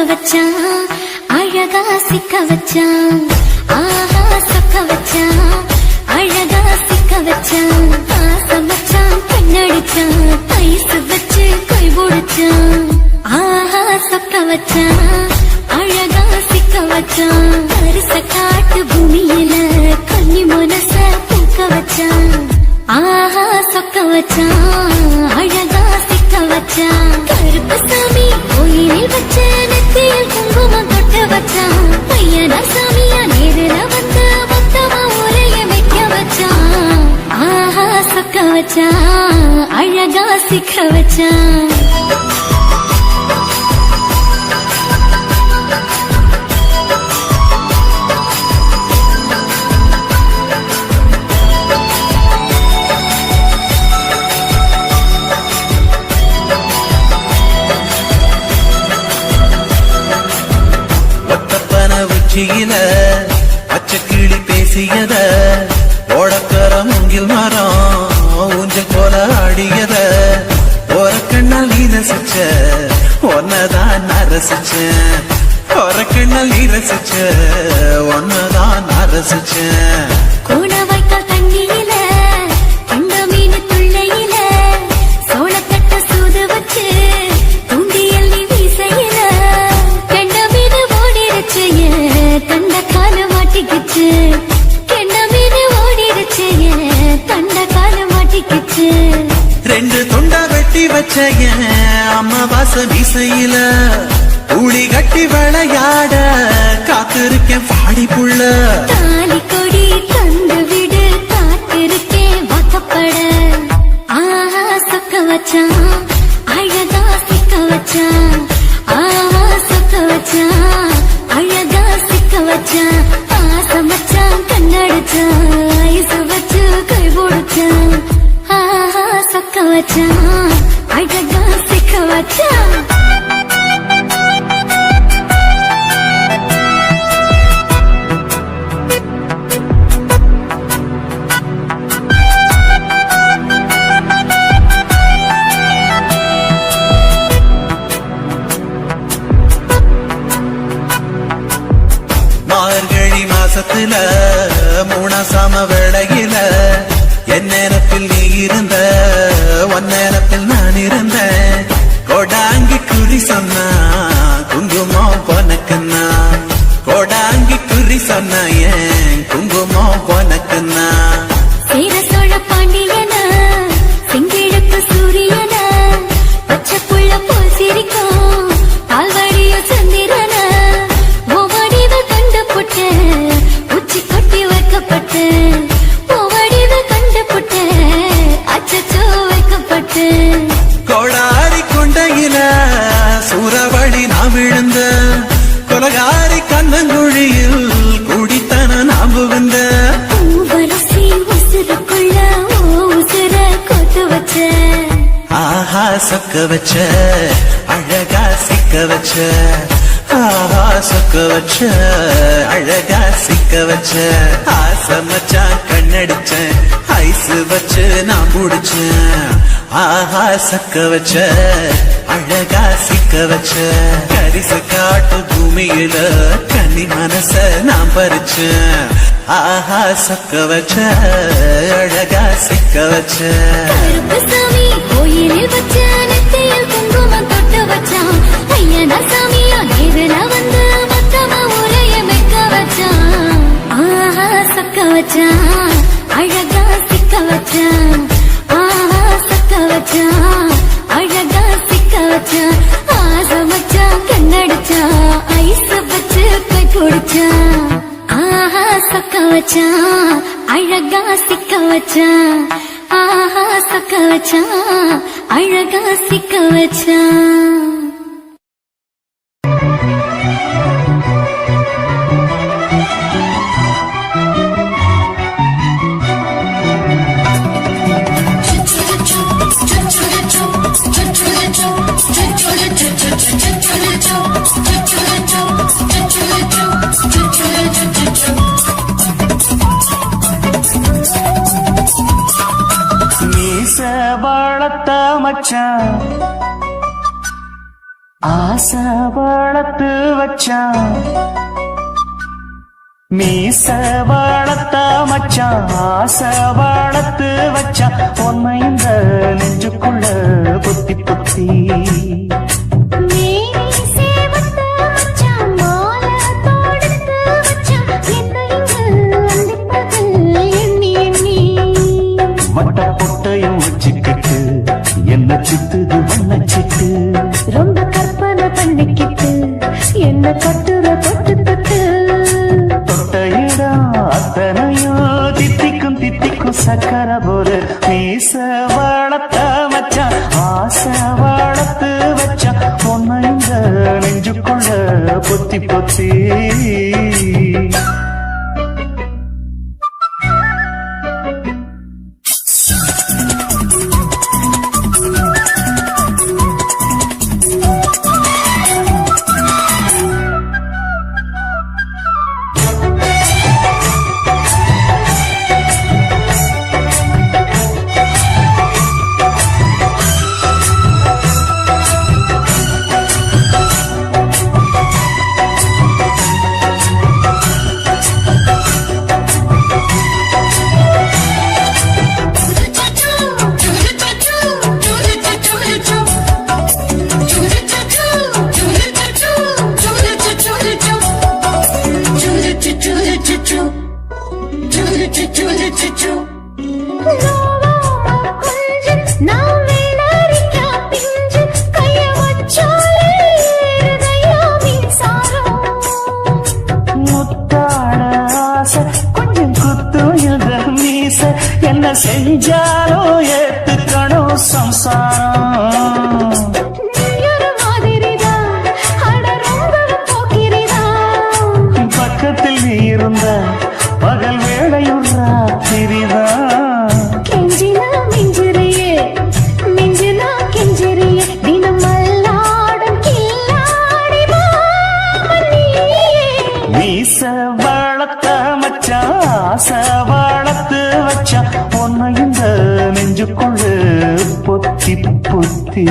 வச்சான் அழகா சிக்க வச்சான் ஆஹா சொக்க வச்சான் அழகா சிக்க வச்சான் ஆசமச்சான் கண்ணடிச்சான் ஐஸ் வச்சு கை போடுச்சான் ஆஹா சொக்க வச்சான் அழகா சிக்க வச்சான் அரிச காட்டு பூமியில கன்னி மனச பூக்க வச்சான் ஆஹா சொக்க வச்சான் அழகா சிக்க வச்சான் கருப்பு சாமி கோயிலில் வச்ச நெத்தியில் குங்குமம் தொட்டு வச்சான் பையனா சாமியா நேரில வந்து மொத்தமா உரைய வைக்க வச்சான் ஆஹா சொக்க வச்சான் அழகா சிக்க வச்சான் பச்சை கிளி பேசியத ஓடக்கர மூங்கில் மரம் ஊஞ்சல் போல ஆடியத ஒரு கண்ணால் நீ ரசிச்ச ஒன்னதான் நான் ரசிச்சேன் ஒரு கண்ணால் நீ ரசிச்ச ஒன்னதான் நான் ரசிச்சேன் கூட வைக்க தண்ணியில கண்ட மீன் துள்ளையில சோளத்தட்ட சூது வச்சு தூண்டியல் நீ வீசையில கண்ட மீன் ஓடிருச்சு தண்ட கால மாட்டிக்கிச்சு கெண்ட மீன் ஓடிருச்சு தண்ட கால மாட்டிக்கிச்சு ரெண்டு தொண்டா வெட்டி வச்ச அம்மா வாச வீசையில ஊழி கட்டி விளையாட காத்திருக்கேன் பாடி புள்ள தாலி கொடி தந்து விடு காத்திருக்கேன் வாக்கப்பட ஆஹா சொக்க வச்சான் அழகா சிக்க வச்சான் ஆஹா சொக்க வச்சான் அழகா சிக்க வச்சான் ஆசமச்சான் கண்ணடிச்சான் ஐஸ் வச்சு கை போடுச்சான் ஆஹா சொக்க வச்சான் அழகா சிக்க வச்சான் மார்கழி மாசத்துல மூணாசாம வேளையில என் நேரத்தில் நீ இருந்த ஒன் நேரத்தில் நான் இருந்தேன் கோடாங்கி குறி சொன்னா குங்குமம் போனக்குன்னா கோடாங்கி குறி சொன்ன ஏன் குங்குமம் போனக்குன்னா சேர சோழ பாண்டியன செங்கிழக்கு சூரியன பச்சை புள்ள போல் சிரிக்கும் பால்வடிய சந்திரன ஓவடிவ கண்டு புட்ட உச்சி கொட்டி வைக்கப்பட்டு ஓவடிவ கண்டு புட்ட அச்சச்சோ வைக்கப்பட்டு கோடாரி கொண்டையில சூறவழி நான் விழுந்த கொலகாரி கண்ணங்குழியில் குடித்தன நான் புகுந்த பூவரசி உசுருக்குள்ள உசுர கொத்து வச்ச ஆஹா சொக்க வச்ச அழகா சிக்க வச்ச ஆஹா சொக்க வச்ச அழகா சிக்க வச்ச ஆசமச்சான் கண்ணடிச்சேன் ஐஸ் வச்சு நான் புடிச்சேன் ஆஹா சக்க வச்ச அழகா சிக்க வச்ச கரிச காட்டு பூமியில கன்னி மனச நான் பறிச்சேன் ஆஹா சக்க வச்ச அழகா சிக்க வச்ச கருப்பு சாமி கோயிலில் வச்ச நெத்தியில் குங்குமம் தொட்டு வச்சான் ஐயனா சாமியா நேரில வந்து மொத்தமா உரைய வைக்க வச்சான் ஆஹா சக்க வச்சான் அழகா சிக்க வச்சான் ஆஹா சக்க வச்சான் அழகா சிக்க வச்சான் ஆசமச்சான் கண்ணடிச்சான் ஐஸ் வச்சு கை பிடிச்சான் ஆஹா சொக்க வச்சான் அழகா சிக்க வச்சான் ஆஹா சொக்க வச்சான் அழகா சிக்க வச்சான் மீச வளர்த்த மச்சான் ஆசை வளர்த்து வச்சான் மீச வளர்த்த மச்சான் ஆசை வளர்த்து வச்சான் உன்னை இந்த நெஞ்சுக்குள்ள பொத்தி பொத்தி வட்ட பொட்டையும் வச்சுக்கிட்டு என்ன சித்துது வண்ண சிட்டு ரொம்ப கற்பனை பண்ணிக்கிட்டு என்ன கட்டுற தொட்டு தொட்டு தொட்ட இடம் அத்தனையும் தித்திக்கும் தித்திக்கும் சக்கர போல மீச வளர்த்த மச்சான் ஆசை வளர்த்து வச்சான் உன்னை இந்த நெஞ்சுக்குள்ள பொத்தி பொத்தி என்ன செஞ்சாலோ ஏத்துக்கணும் சம்சாரம் பக்கத்தில் நீ இருந்த பகல் வேளையும் ராத்திரிதான் கெஞ்சினா மிஞ்சிறியே மிஞ்சினா கெஞ்சிறியே தினம் மல்லாடும் கில்லாடி மீச வளர்த்த மச்சான் ஆசை வளர்த்து வச்சான் உன்னை இந்த நெஞ்சுக்குள்ள பொத்தி பொத்தி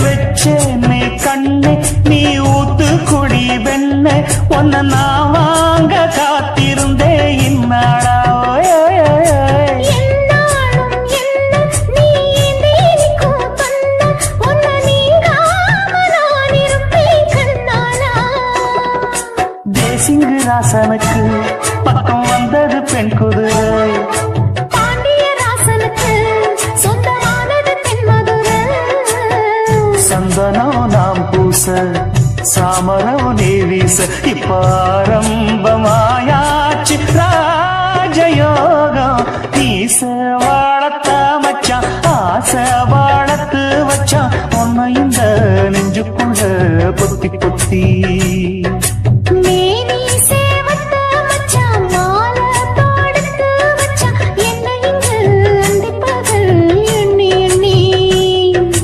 வச்சேனே கண்ணே நீ ஊத்து குடி வெண்ண உன்னை நான் வாங்க காத்திருந்தே இன்னாடா தேசிங்கு ராசனுக்கு பக்கம் வந்தது பெண் குதிரை சந்தனம் நாம் பூச சாமரம் நீ வீச இப்ப ஆரம்பமாயாச்சு ராஜயோகம் ஈச வாழத்த மச்சான் ஆசை வாழத்து வச்சான் உன்னை இந்த நெஞ்சுக்குள்ள பொத்தி பொத்தி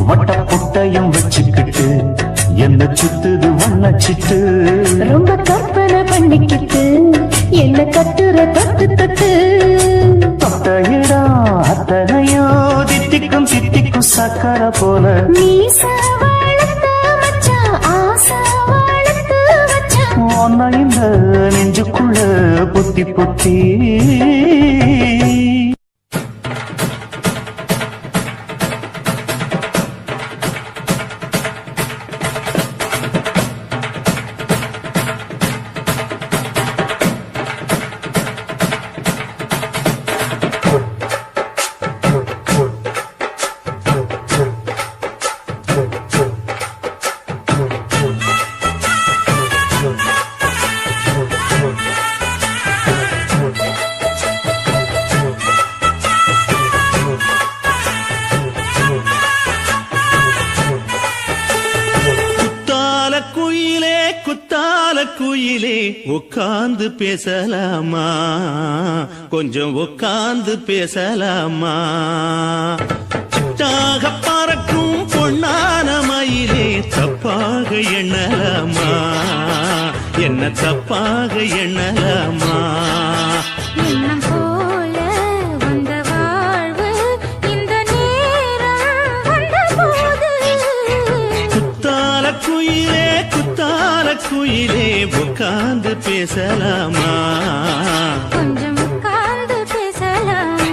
வட்ட புட்டையும் வச்சுக்கிட்டு என்ன சுத்துது வண்ண சிட்டு ரொம்ப கற்பனை பண்ணிக்கிட்டு என்ன கட்டுற தொட்டு தொட்டு தொட்ட இடம் அத்தனையோ தித்திக்கும் தித்திக்கும் சக்கர போல மீச வளர்த்த மச்சான் ஆசை வளர்த்து வச்சான் உன்னை இந்த நெஞ்சுக்குள்ள பொத்தி பொத்தி குயிலே உட்கார்ந்து பேசலாமா கொஞ்சம் உட்கார்ந்து பேசலாமா சிட்டாக பறக்கும் பொன்னான மயிலே தப்பாக எண்ணலாமா என்ன தப்பாக எண்ணலாமா எண்ணம் போல வந்த வாழ்வு இந்த நேரம் வந்தபோது குத்தால குயிலே உட்கார்ந்து பேசலாமா கொஞ்சம் உட்கார்ந்து பேசலாமா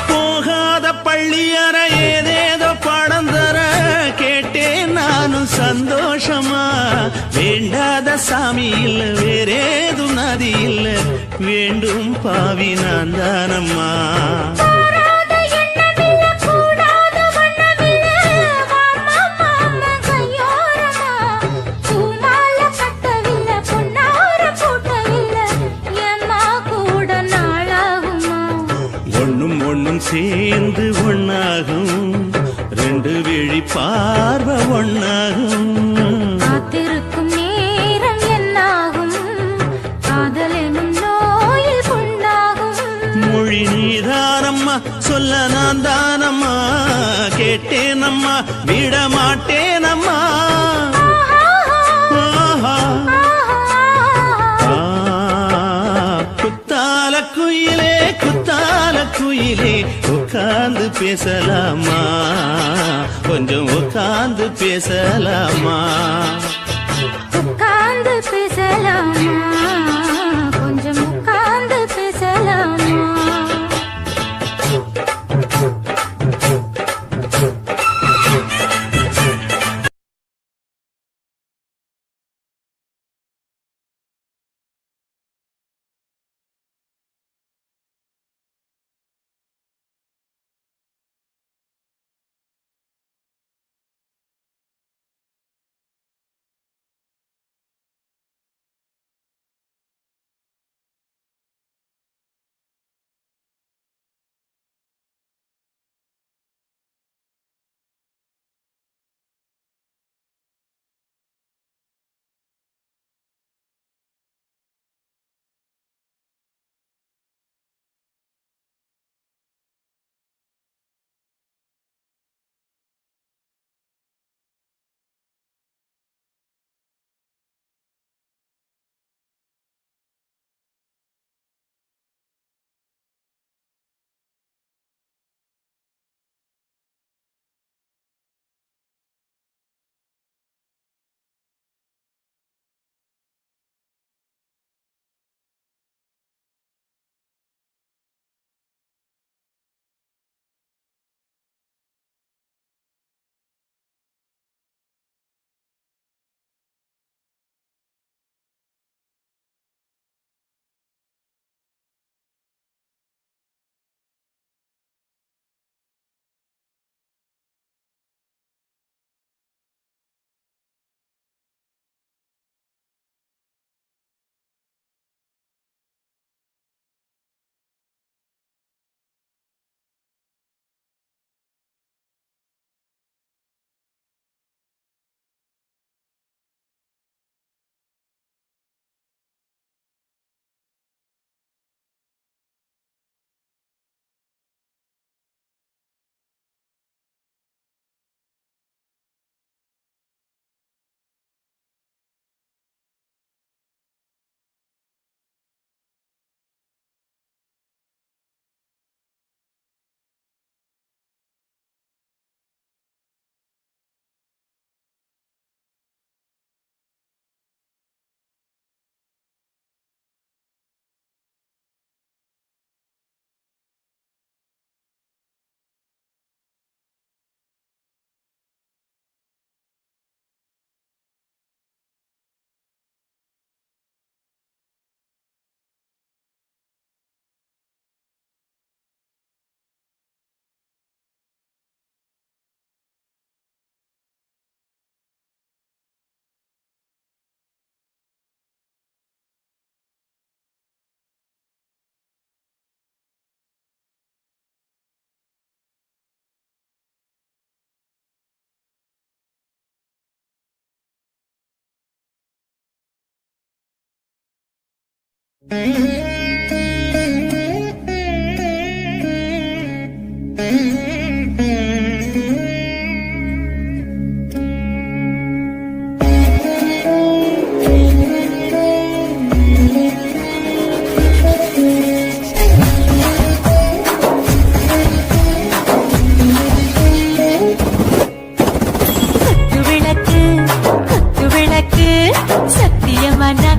போகாத பள்ளியற ஏதேதோ பாடம் தர கேட்டேன் நானும் சந்தோஷமா வேண்டாத சாமி இல்ல வேறேது நதி இல்ல வேண்டும் பாவி நான் தானம்மா கூடாத எண்ணமில்ல கூடாத வண்ணமில்ல மாமா மாமா கையோரமா பூமால கட்டவில்லை பொன்னார போட்டவில்லை எம்மா கூட நாளாகுமா ஒண்ணும் சேர்ந்து ஒண்ணாகும் ரெண்டு விழி பார்வை ஒண்ணாகும் காத்திருக்கும் நேரம் என்னாகும் காதல் எனும் நோயில் புண்ணாகும் மொழி நீதானம்மா சொல்ல நான் தானம்மா கேட்டேனம்மா விட மாட்டேனம்மா ஆஹா. குத்தால குயிலே உட்கார்ந்து பேசலாமா கொஞ்சம் உட்கார்ந்து பேசலாமா உட்கார்ந்து பேசலாமா கொஞ்சம் உட்கார்ந்து பேசலாமா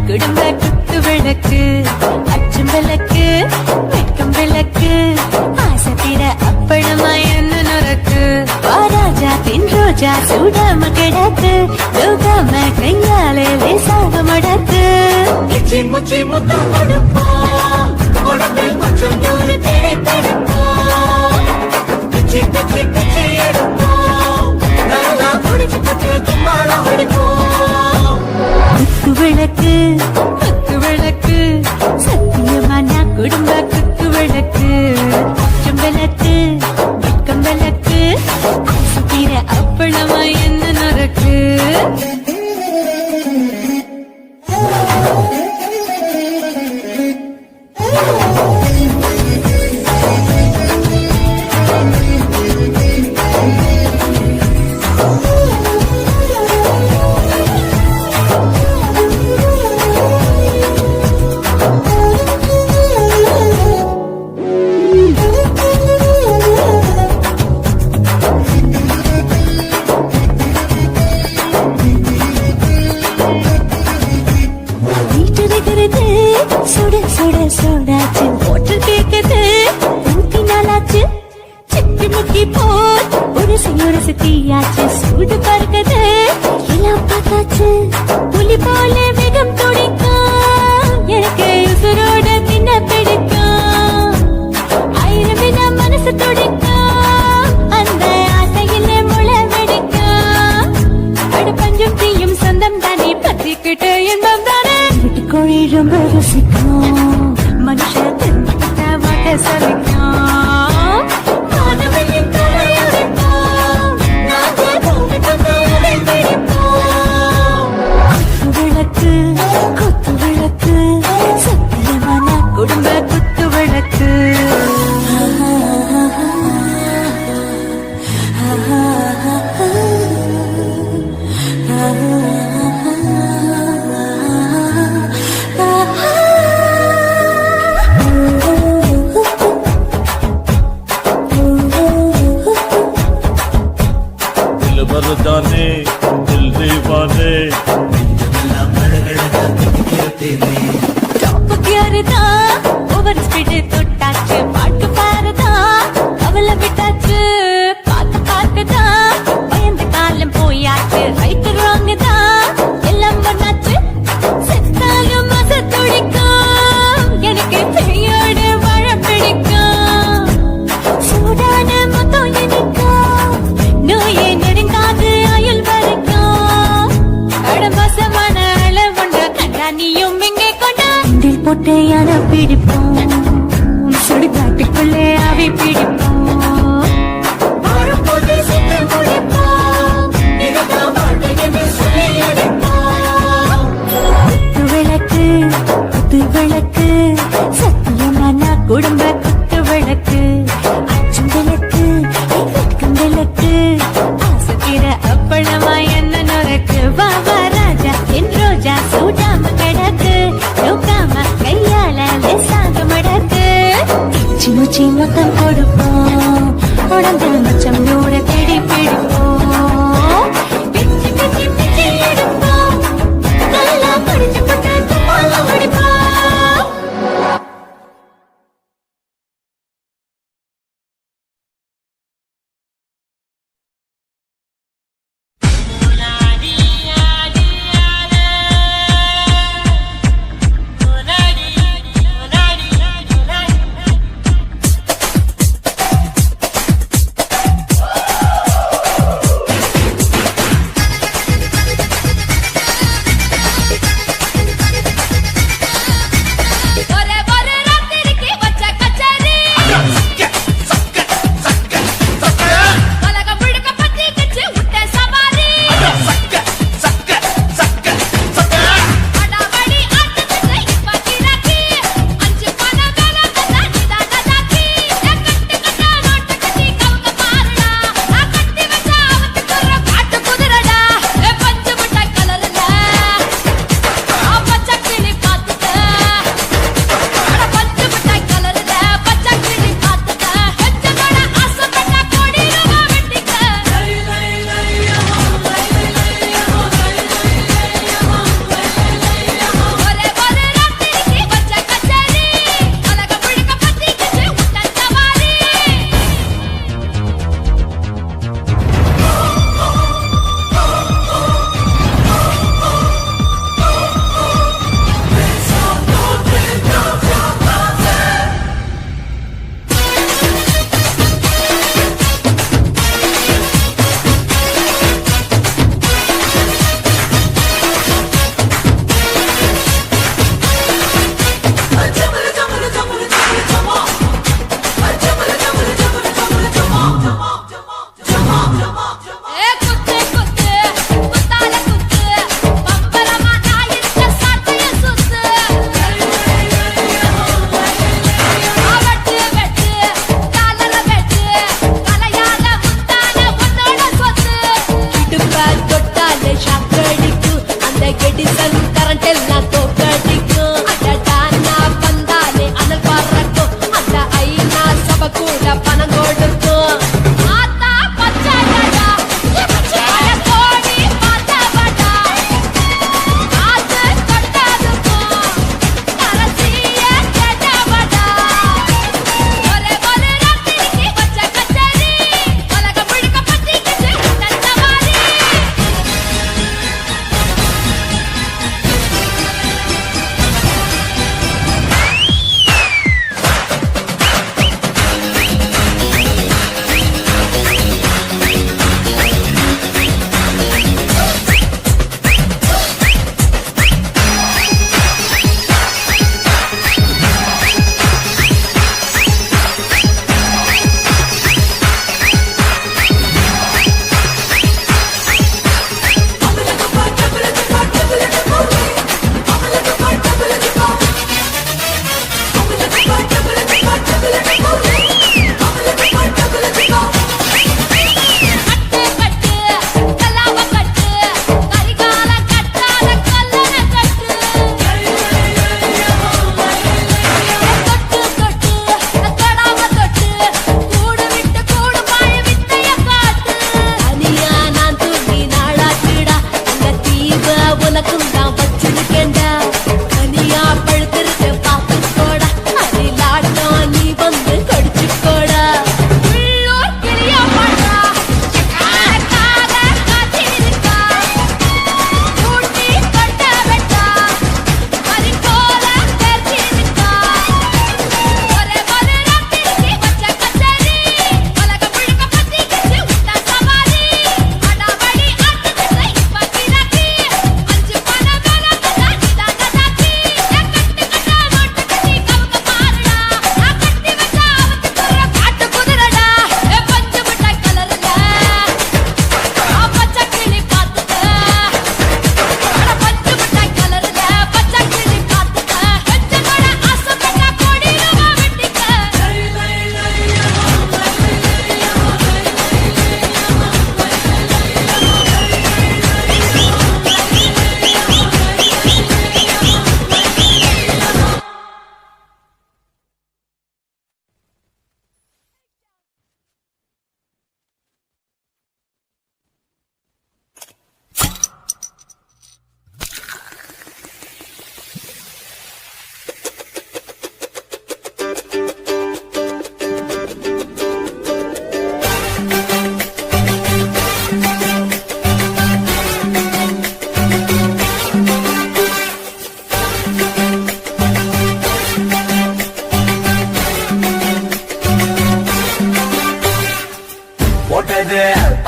குடும்ப குத்து விளக்கு அச்சும் விளக்கு வெட்கம் விளக்கு ஆசத்திர அப்பளமா என்ன நுறக்கு ராஜா தின் ரோஜா சூடாம கிடக்கு லோகாம கையாலே லேசாக மடக்கு முச்சி முச்சி முத்தம் கொடுப்போம் உடம்பில் கொஞ்சம் நூறு தேய்த்தெடுப்போம் பிச்சி பிச்சி பிச்சி எடுப்போம் நல்லா குடிச்சு குத்து தும்பாலம் அடிப்போம் குத்து விளக்கு சத்தியமான குடும்ப குத்து விளக்கு அச்சும் விளக்கு வெட்கம் விளக்கு ஆசத்திர அப்பளமா என்ன நுறக்கு சுட சுட சோடாச்சு போட்டு கேக்குது ஊத்தி நாளாச்சு சிக்கி முக்கி போல் ஒரு தீயாச்சு சூடு பறக்குது எல்லாம் பார்த்தாச்சு புலி போல வேகம் துடிக்கும் எனக்கு உசுரோட தின்ன பிடிக்கும் ஆயிரம் வித மனசு துடிக்கும் அந்த ஆசையில முளை வெடிக்கும் அடுப்பஞ்சும் தீயும் சொந்தம் தானே பத்திக்கிட்டு இன்பம் தானே கோழி ரொம்ப ரசிக்கும் மனுஷ தெரிஞ்சுக்கிட்ட வாட்ட சலிக்கும் மாணவனின் தலையுடைப்போம் நாங்கள் பூமிக்கு தலையை பிடிப்போம் குத்து விளக்கு சத்தியமான குடும்ப குத்து விளக்கு मर्दाने दिल दीवाने ஓவர் ஸ்பீடு தொட்டாச்சு பாட்டு பாருதான் அவளை விட்டாச்சு பார்த்து பார்த்துதான் பயந்து காலம் போயாச்சு ரைட்டு ராங்கு தான் எல்லாம் பண்ணாச்சு செத்தாலும் மச துடிக்கும் எனக்கு பெரியோட வாழ பிடிக்கும் சூடான மொத்தம் எனக்கும் நோயே நெருங்காது அயல் வரைக்கும் கடமசமான அளவுண்ட கண்டா நீயும் இங்கே கொண்டா போட்டு யார பிடிப்போம் சுடுகாட்டுக்குள்ளே அவை பிடிப்போம் குத்து விளக்கு சத்தியமான குடும்ப குத்து விளக்கு அச்சும் விளக்கு வெட்கம் விளக்கு ஆசத்திர அப்பளமா என்ன நுறக்கு வா ராஜா என் ரோஜா சூடாம கிடக்கு லோகாம கையால லேசாக மடக்கு முச்சி மொத்தம் கொடுப்போம் உடம்பில் மச்சம் நூற தேடி பிடிப்போம் பிச்சி பிச்சி பிச்சி எடுப்போம் நல்லா படிச்சு பட்டு தும்பாலம் அடிப்போம்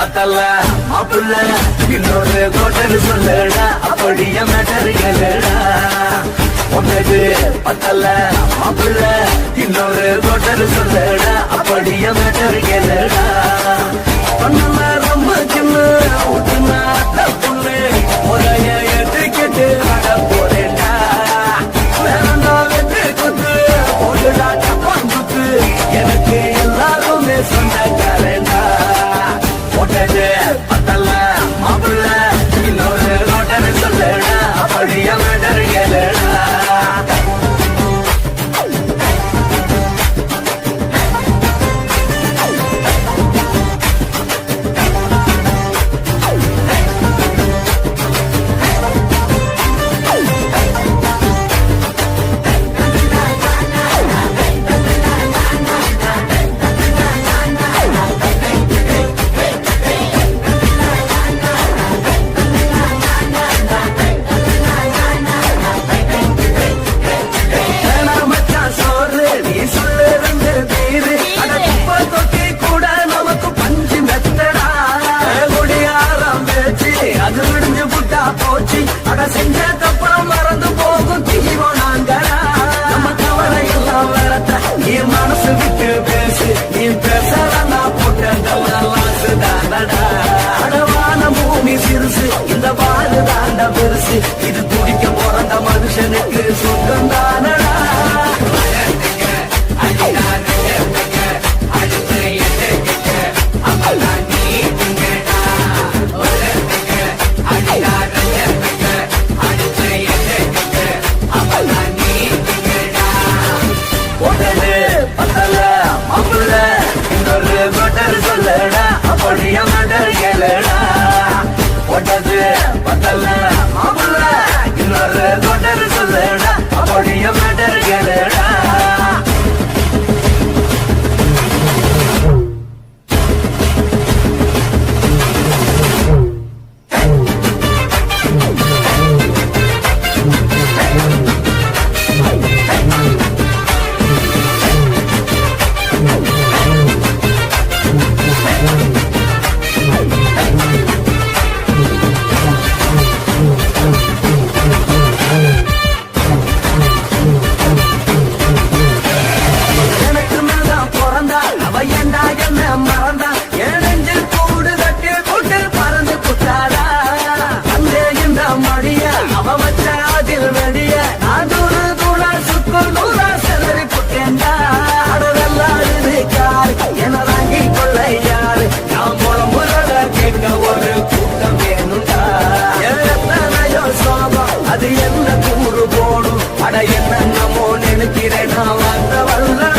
பத்தல மாப்பிள்ள இன்னொரு கோட்டர் சொல்லடா அப்படியே மேட்டர் கேளுடா உனக்கு பத்தல மாப்பிள்ள இன்னொரு கோட்டர் சொல்லடா அப்படியே மேட்டர் கேளுடா பண்ணல ரொம்ப சின்ன ஊட்டுனா புள்ளு முறைய ஏற்றுக்கிட்டு அட போறேன்டா வேறண்டா வெட்டு குத்து போடுடா சப்பான் குத்து எனக்கு எல்லாருமே சொந்தக்காரண்டா போட்டது பத்தல மாப்பிள்ள இன்னொரு கோட்டர் சொல்லடா அப்படியே மேட்டர் கேளுடா செஞ்ச தப்புறம் மறந்து போகும் தீவம் நாங்களா நம்ம கவலை எல்லாம் வரத்த நீ மனசு விட்டு பேசு நீ பேசலன்னா போட்டா அடவான பூமி சிறுசு இந்த பாரு தாண்ட பெருசு இது துடிக்க பிறந்த மனுஷனுக்கு சுத்தம் தானடா சொல்லடா அப்படியே மேட்டர் கேளுடா போட்டது பத்தல மாப்பிள்ள இன்னொரு கோட்டர் சொல்லடா அப்படியே மேட்டர் கேளுடா அது என்ன கூறு போடும் அட என்னமோ நினைக்கிறேன் நான் வந்த வல்லடா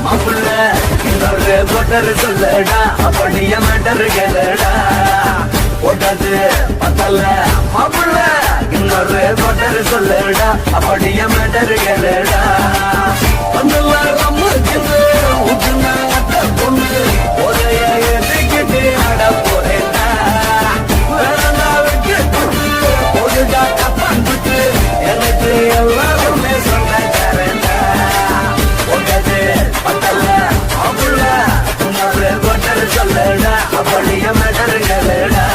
மாப்பிள்ள இன்னொரு கோட்டர் சொல்லடா அப்படியே மேட்டர் கேளுடா போட்டது பத்தல மாப்பிள்ள இன்னொரு கோட்டர் சொல்லடா அப்படியே மேட்டர் கேளுடா வந்துள்ள நம்ம ஊற்றுனா பொண்ணு ஒரைய ஏற்றிக்கிட்டு அட போறேன்டா வேறண்டா வெட்டு குத்து போடுடா தப்பான் குத்து எனக்கு எல்லாருமே சொந்தக்காரண்டா போட்டது பத்தல மாப்பிள்ள இன்னொரு கோட்டர் சொல்லடா அப்படியே மேட்டர் கேளுடா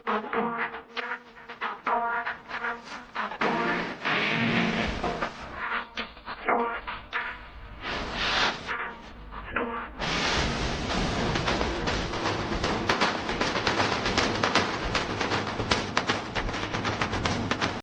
Thank you.